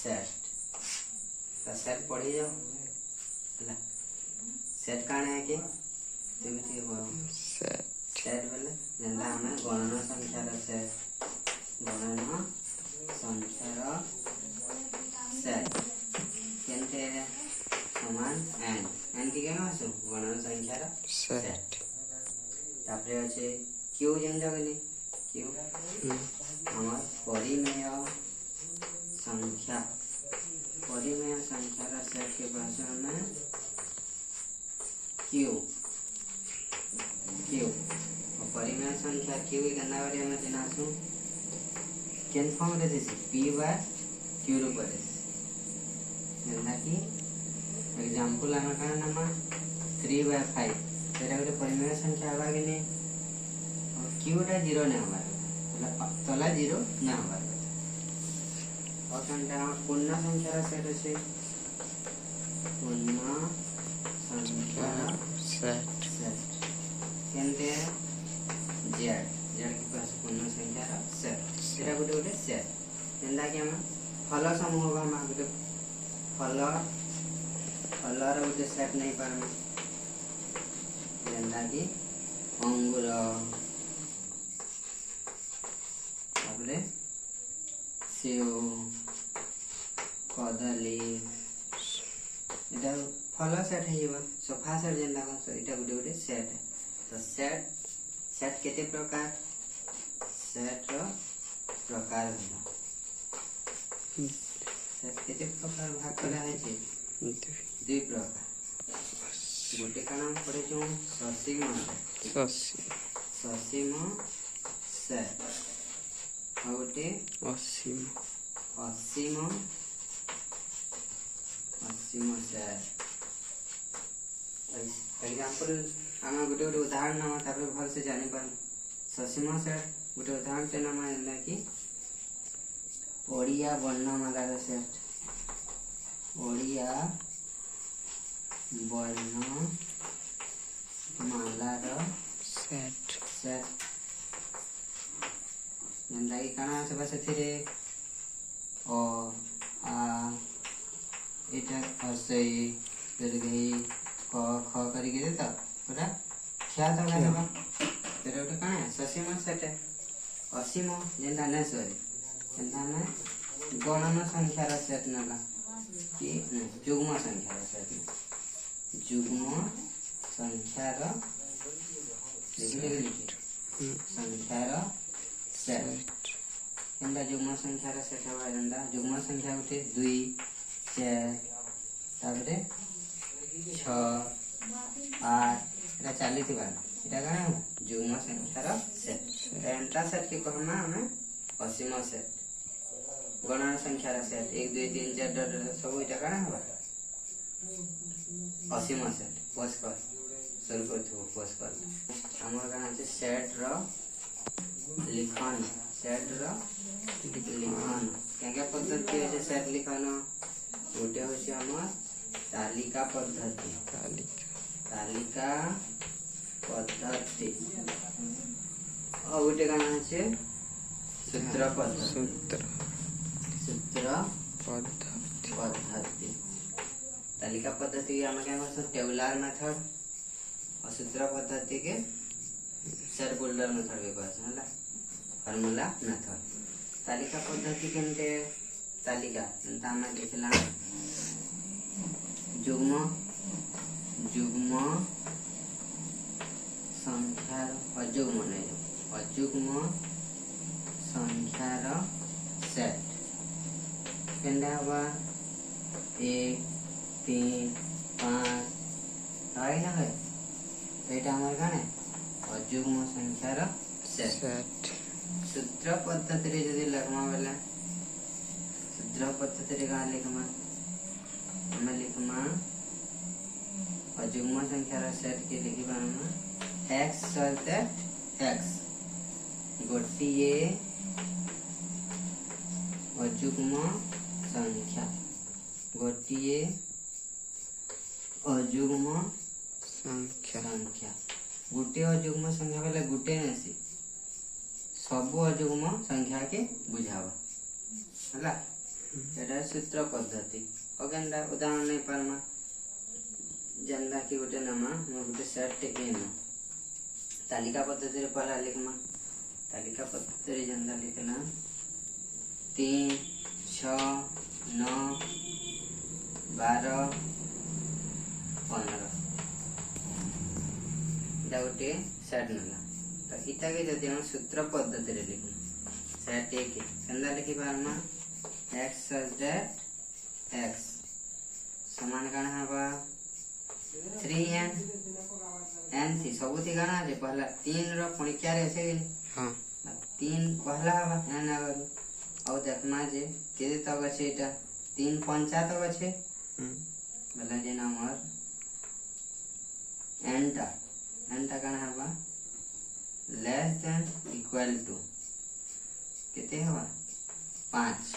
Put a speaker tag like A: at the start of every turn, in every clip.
A: Set तो set पढ़ी जाओ है सेट काण है कि तुमती सेट बेले जेंदा हमें गणना संख्यार सेट गणना संख्यार सेट केनते समान एन की केन आसु गणना संख्यार सेट तापरे अछि क्यू जेन जगनी क्यू हमर परिमेय संख्या सेट के भाषा में क्यू क्यू परिमेय संख्या क्यू के केना बारे में जनासु केन फॉर्म रे दिस p बाय q रूप रे जेना कि एग्जांपल हम का नाम 3/5 तेरा ଗୋଟେ परिमेय संख्या आवा कि नहीं और q टा 0 ना आवा मतलब तला 0 ना आवा और कंटा पूर्ण संख्या सेट আছে पूर्ण संख्या सेट केनते z की पास पूर्ण संख्या सेट एटा गोटे सेट जेंदा कि हम फल समूह हम गोटे फलर गोटे सेट नहीं पारम जेंदा कि अंगूर तापरे सेव कदली एटा फल सेट है सोफा सेट जेंदा एटा गोटे सेट तो सेट केते प्रकार सेट रो प्रकार होला सेट केते प्रकार भाग करा है छै दुई प्रकार गोटे का नाम पड़े जो ससीम सेट और गोटे असीम सेट एग्जांपल हम गोटे उदाहरण नाम तापर भल से जानि पार ससीम सेट गोटे उदाहरण के नाम है कि ओडिया वर्णमाला सेट ओडिया वर्णमाला सेट जेंदा कि काना सब सेथिरे ओ आ एटा हसई दीर्घई क ख करी के देता पूरा ख्या तो लागबा तेरे उठे काना ससीम सेट असीम जेंदा ने सॉरी जेंदा ने गणना संख्यार सेट नला कि जुग्म संख्यार सेट जुग्म संख्यार सेट जेंदा जुग्म संख्यार सेट हवा जेंदा जुग्म संख्या उठे 2 4 तापरे 6 8 एटा चाली थिबा एटा काना जुग्म संख्यार सेट एंटा सेट के कहना हमें असीम सेट गणना संख्यार सेट 1 2 3 4 सब एटा काना हवा असीम सेट पोस कर शुरू करथु पोस कर हमर काना छै सेट रो लिखन सेट रो लिखन केगे पद्धति है सेट लिखन गोटे होछि हमर तालिका पद्धति और गोटे काना छै सूत्र पद्धति तालिका पद्धति हम क्या करछ टेबुलर मेथड और सूत्र पद्धति के सेट बिल्डर मेथड के कहछ होला फार्मूला मेथड तालिका पद्धति केनते तालिका एंता हम देखला जुग्म संख्यार अजुग्म संख्यार सेट केनता हवा 1 3 5 है ना है एटा हमर काने अजुग्म संख्यार सेट सूत्र पद्धति रे यदि लगमा बेला सूत्र पद्धति रे का लिखमा हम लिखमा अजुग्म संख्यार सेट के लिखिबा हम x सहित x गोटिए अजुग्म संख्या गोटिए अजुग्म संख्या गोटे अजुग्म संख्या बेले गोटे नेसी सब अजुग्म संख्या के बुझावा हला एटा सूत्र पद्धति ओकेनडा उदाहरण नहीं पारमा जनदा की गोटे नमा हम गोटे सेट टे एम तालिका पद्धति रे पहला लिखमा तालिका पद्धति रे जनदा लिखना 3 6 9 12 15 इटा गोटे सेट नला तो इटा के जदि हम सूत्र पद्धति रे लिखना सेट एक केनदा लिखि पारमा x such that x समान काना हवा 3n n थी सब थी काना जे पहला 3 रो पुणी क्या रे से हां 3 पहला हवा n आगर और देखना जे केदे तक अछि एटा 3 5 तक अछि मतलब जे नंबर n टा काना हवा लेस देन इक्वल टू केते हवा 5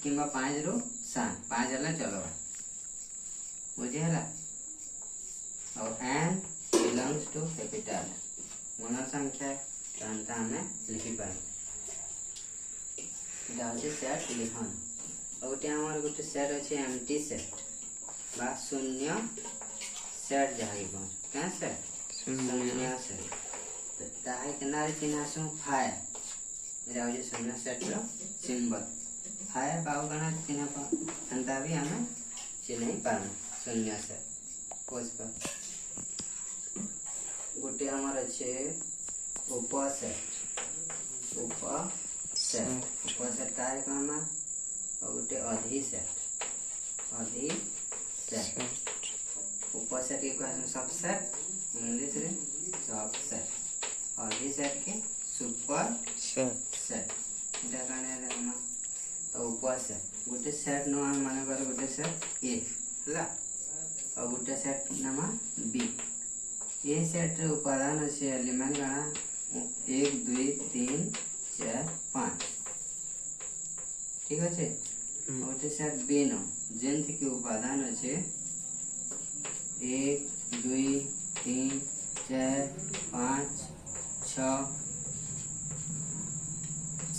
A: किंबा 5 रो 7 5 हला चलो बुझे हला और n belongs to capital मन संख्या जानता हमें लिखि पाए इटा होचे सेट लिखन और गोटे हमर गोटे सेट अछि एम्प्टी सेट बा शून्य सेट जाहि कोन क्या सेट शून्य सेट ताहे केना रे चिन्हासु फाइव एटा होचे शून्य सेट रो सिंबल फाइव बाउ गणा चिन्ह पा अंता भी हमें चिन्ह पार शून्य सेट कोस पर गोटे हमर अछि उपसेट उपसेट काय कहमा और गोटे अधि सेट उपसेट के कहन सबसेट इंग्लिश रे सबसेट अधि सेट के सुपर सेट इटा काने देखमा तो उपसेट गोटे सेट नो हम माने कर गोटे सेट ए हला और गोटे सेट नामा बी ए सेट रे उपादान अछि एलिमेंट गणा 1 2 3 4 5 ठीक अछि गोटे सेट बी नो जेन थी के उपादान अछि 1 2 3 4 5 6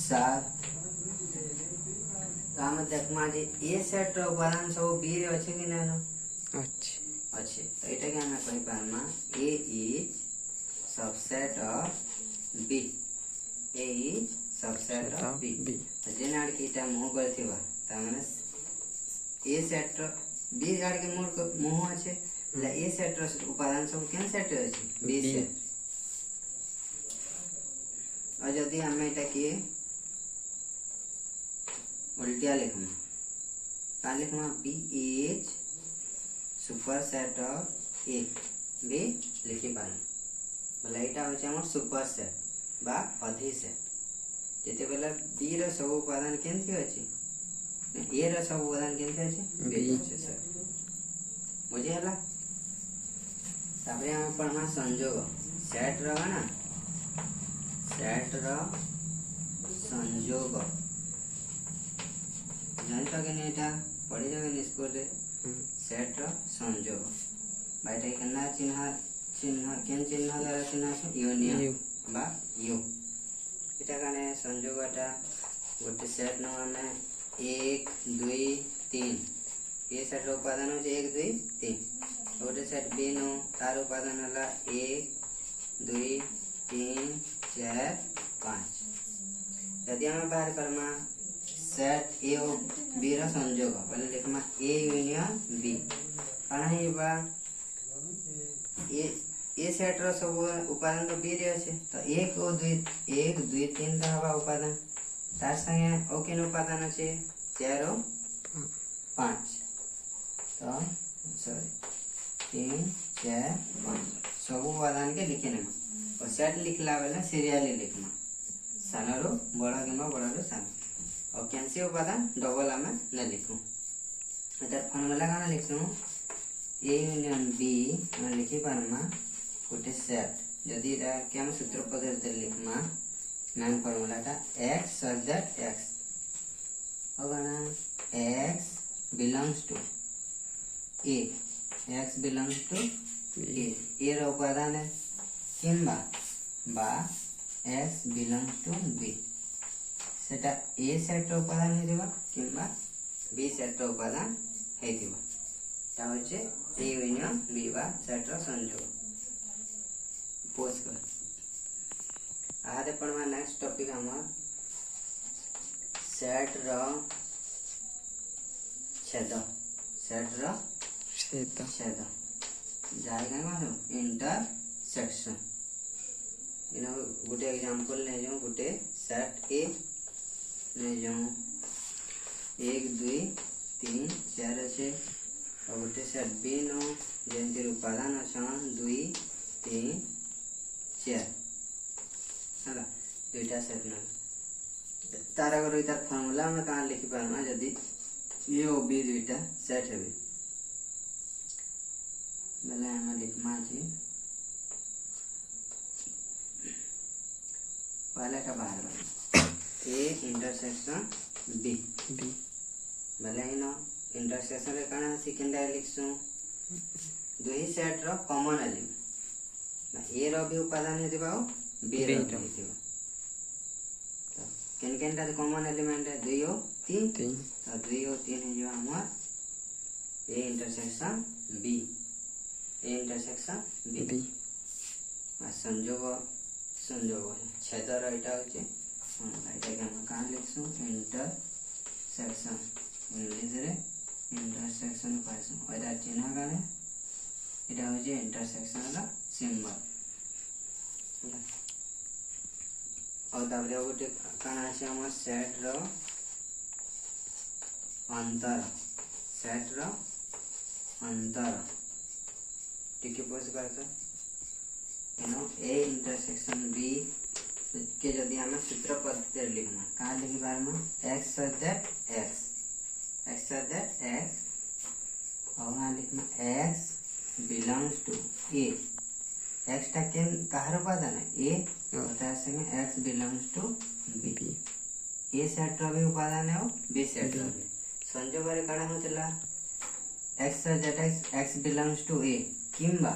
A: 7 काम देखमा जे ए सेट रो उपादान सब बी रे अछि कि नै न अच्छे तो एटा के हम कहि पारमा A is subset of B A is subset of B जेन आड़ के एटा मोह करथिबा त माने ए सेट रो बी आड़ के मोह अछि ले ए सेट रो उपादान सब केन सेट अछि बी सेट और यदि हम एटा के उल्टिया लिखमा का लिखमा B is superset of A B लिखि पानी बोले एटा होचे हमर सुपर सेट बा अधि सेट जेते बेला बी रो सब उपादान केनथि अछि ए रो सब उपादान केनथि अछि बी अछि सर बुझे हला तापरे हम पढ़ना संयोग सेट रो ना सेट रो संयोग जानता के नेटा पढ़ी जावे स्कूल रे सेट रो संयोग बाइटा केना चिन्ह केन चिन्ह द्वारा चिन्ह यूनियन बा यू एटा काने संयोगटा गोटे सेट नो हमें 1 2 3 ये सेट रो उपादान हो 1 2 3 गोटे सेट बी नो तार उपादान हला 1 2 3 4 5 यदि हम बाहर करमा सेट ए और बी रो संयोग पहले लिखमा ए यूनियन बी काना हेबा ए सेट रो सब उपादान तो बी रे अछि तो 1 और 2 1 2 3 ता हवा उपादान तार संगे ओ केन उपादान अछि 4 और 5 तो सॉरी 3 4 5 सब उपादान के लिखे ना और सेट लिखला बेला सीरियली लिखमा सानो रो बड़ा केमा बड़ा रो सानो और कैंसी उपादान डबल हमें न लिखूं इधर फॉर्मूला काना लिखसु ए यूनियन बी हम लिखि पारमा गोटे सेट यदि एटा के हम सूत्र पद्धति लिखमा नाम फॉर्मूलाटा x such that x अगना x belongs to a x belongs to a रो उपादान है किंबा बा x belongs to b सेटा ए सेट रो उपादान हेतिबा किंबा बी सेट रो उपादान हेतिबा ता होचे ए यूनियन बी बा सेट रो संयोग पोज कर आहादे पढ़वा नेक्स्ट टॉपिक हमर सेट रो छेद जाएगा मानो इंटरसेक्शन इनो गुटे एग्जांपल ले जाऊं गुटे सेट ए ले जाऊं 1 2 3 4 अच्छे और गुटे सेट बी नो जेंति उपादान अछन 2 3 4 हला दुईटा सेट न तारा करो इतार फार्मूला में कहां लिखि पारमा यदि ए और बी दुईटा सेट हेबे बेले हम लिखमा छी पहले का बाहर ए इंटरसेक्शन बी बेले इनो इंटरसेक्शन रे काना सेकंड लिखसु दुई सेट रो कॉमन एलिमेंट ना ए रो भी उपादान हेतिबा बी रो भी हेतिबा तो केन केन ता कॉमन एलिमेंट है 2 और 3 तो 2 और 3 है जो हमर A intersection B intersection B संयोग छेदर एटा होचे एटा के हम कहां लिखसु इंटरसेक्शन इंग्लिश रे इंटरसेक्शन पाइसु एटा चिन्ह गाने एटा होचे इंटरसेक्शन ला सिंबल और दाबले गोटे काना আছে हमर सेट रो अंतर टिके पोज करता नो ए इंटरसेक्शन बी के यदि हमें सूत्र पद्धति लिखना कहां लिखि बारमा x such that x और वहां लिखना x belongs to a x टा केन कहार उपादान है a होता है संगे x belongs to b a set रो भी उपादान है और b सेट रो भी संयोग रे काना होतला x such that x belongs to a किंबा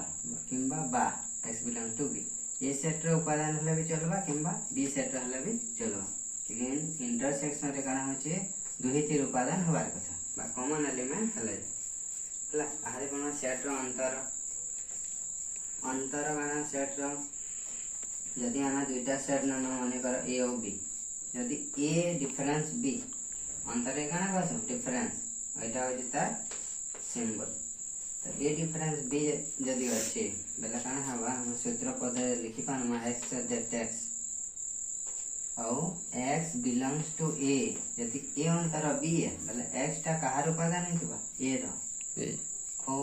A: बा x belongs to b A set रो उपादान हले भी चलबा किंबा बी सेट रो हले भी चलबा लेकिन इंटरसेक्शन रे काना होचे दुही तीर उपादान होबार कथा बा कॉमन एलिमेंट हले हला आरे कोन सेट रो अंतर गाना सेट रो यदि हम दुईटा सेट न माने कर ए और बी यदि ए डिफरेंस बी अंतर रे काना कहसु डिफरेंस एटा होचे तार सिंबल तो ए डिफरेंस बी यदि अच्छे बेला काना हवा हम सूत्र पद लिखि पानमा x दैट x और x belongs to a यदि a अंतर b है बेला x टा कहार उपादान हेतिबा a row O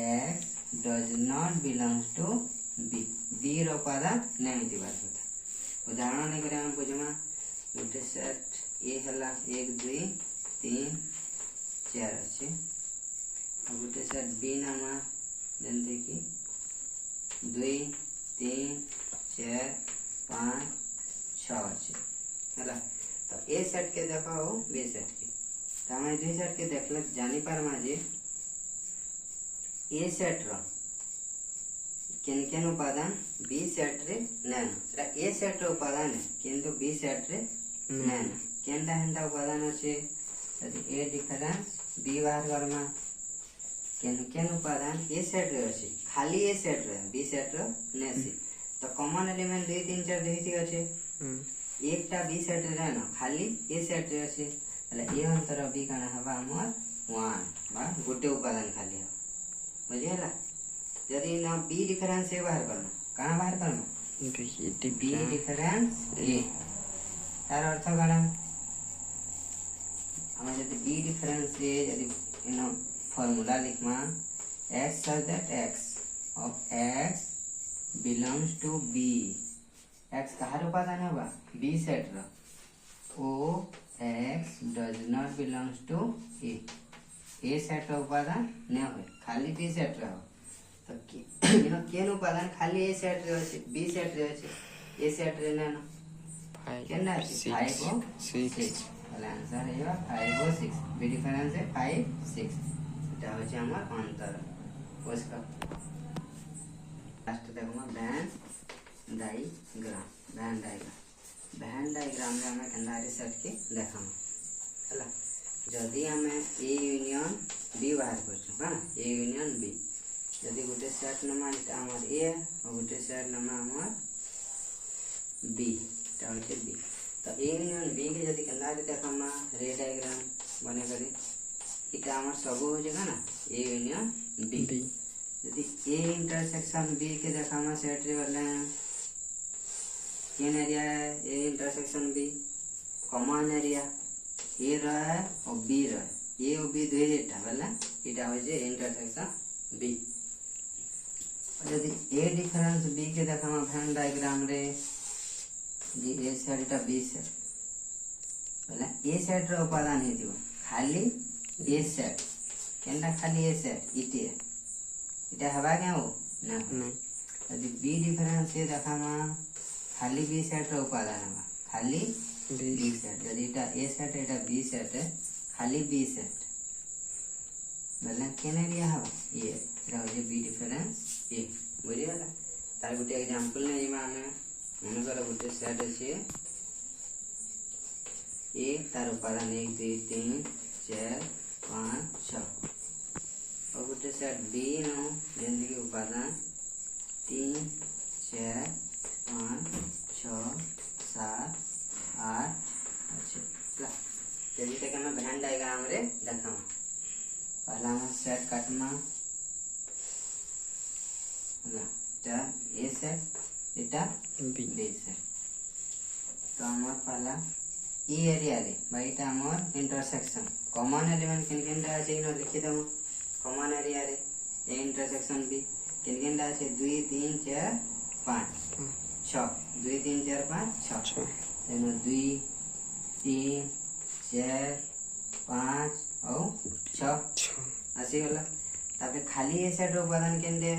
A: x does not belongs to b रो उपादान नै हेतिबा कथा उदाहरण नै करे हम बुझमा गुटे सेट a हला 1 2 3 4 अच्छे गोटे सेट बी नामा जंते कि 2 3 4 5 6 अच्छे हला तो ए सेट के देखो बी सेट के तो हम दुई सेट के देखले जानी पारमा जे ए सेट रो केन केन उपादान बी सेट रे नैन सेटा ए सेट रो उपादान है किंतु बी सेट रे नैन केनटा हेंता उपादान अछि यदि ए डिफरेंस बी बाहर करमा केन उपादान ए सेट रे अछि खाली ए सेट रे बी सेट रे नेसी तो कॉमन एलिमेंट 2 3 4 दुहिति अछि एकटा बी सेट रे न खाली ए सेट रे अछि એટલે ए अंतर बी काना हवा हमर 1 बा गोटे उपादान खाली है बुझियला यदि न बी डिफरेंस ए बाहर करना काना बाहर करना बी डिफरेंस ए तार अर्थ काना हम यदि बी डिफरेंस ए यदि इन फॉर्मूला लिखमा x such that x of x belongs to b x कहार उपादान है बा b सेट रो o x does not belongs to a set रो उपादान नै होय खाली b सेट रो तो कि केन उपादान खाली a सेट रो अछि b सेट रो अछि a सेट रे नै न केना 5 और 6 वाला आंसर है 5 और 6 बी डिफरेंस है 5 6 এটা হচ্ছে আমার অন্তর পরিষ্কার লাস্ট দেখো ভ্যান ডায়াগ্রাম भैन डायग्राम रे हमें केंदारी सेट के देखाम हला जदि हमें ए यूनियन बी बाहर करछु हां ए यूनियन बी जदि गोटे सेट नमा एटा हमर ए और गोटे सेट नमा हमर बी ता होचे बी तो ए यूनियन बी के जदि केंदारी देखामा रे डायग्राम बने करी इटा हमर सब हो जाएगा ना ए यूनियन बी यदि ए इंटरसेक्शन बी के देखामा सेट रे वाला केन एरिया है A intersection B common area ए रहा है और बी रहा है ए और बी दुई एटा वाला इटा हो जे इंटरसेक्शन बी और यदि ए डिफरेंस बी के देखामा वेन डायग्राम रे जी ए सेट इटा बी सेट वाला ए सेट रो उपादान हे दियो खाली ए सेट केनटा खाली ए सेट इटे इटा हवा क्या हो ना यदि बी डिफरेंस ये देखामा खाली बी सेट रो उपादान हवा खाली बी सेट यदि इटा ए सेट इटा बी सेट है खाली बी सेट मतलब केने लिया हवा ये इटा हो जे बी डिफरेंस ए बुझियाला तार गुटे एग्जांपल नै इमा हमें मन कर गुटे सेट अछि ए तार उपादान 1 2 3 4 5 6 और गोटे सेट बी नो जेंति के उपादान 3 4 5 6 7 8 अच्छा जल्दी तक हमें वेन डायग्राम रे देखामा पहला हम सेट काटमा हला ता ए सेट इटा बी सेट तो हमर पहला ई एरिया रे बाईटा हमर इंटरसेक्शन कॉमन एलिमेंट किन किनटा अछि न लिखि दमु कॉमन एरिया रे ए इंटरसेक्शन बी किन किनटा अछि 2 3 4 5 6 2 3 4 5 6 एनो 2 3 4 5 और 6 आसी गला तापे खाली ए सेट रो उपादान केनदे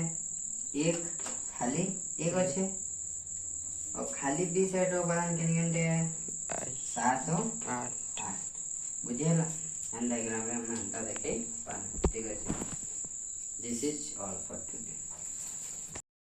A: एक खाली एक अछि और खाली बी सेट रो उपादान किन किनदे 7 और 8 बुझियला एंड डायग्राम रे हम अंतर देखे पान ठीक है this is all for today.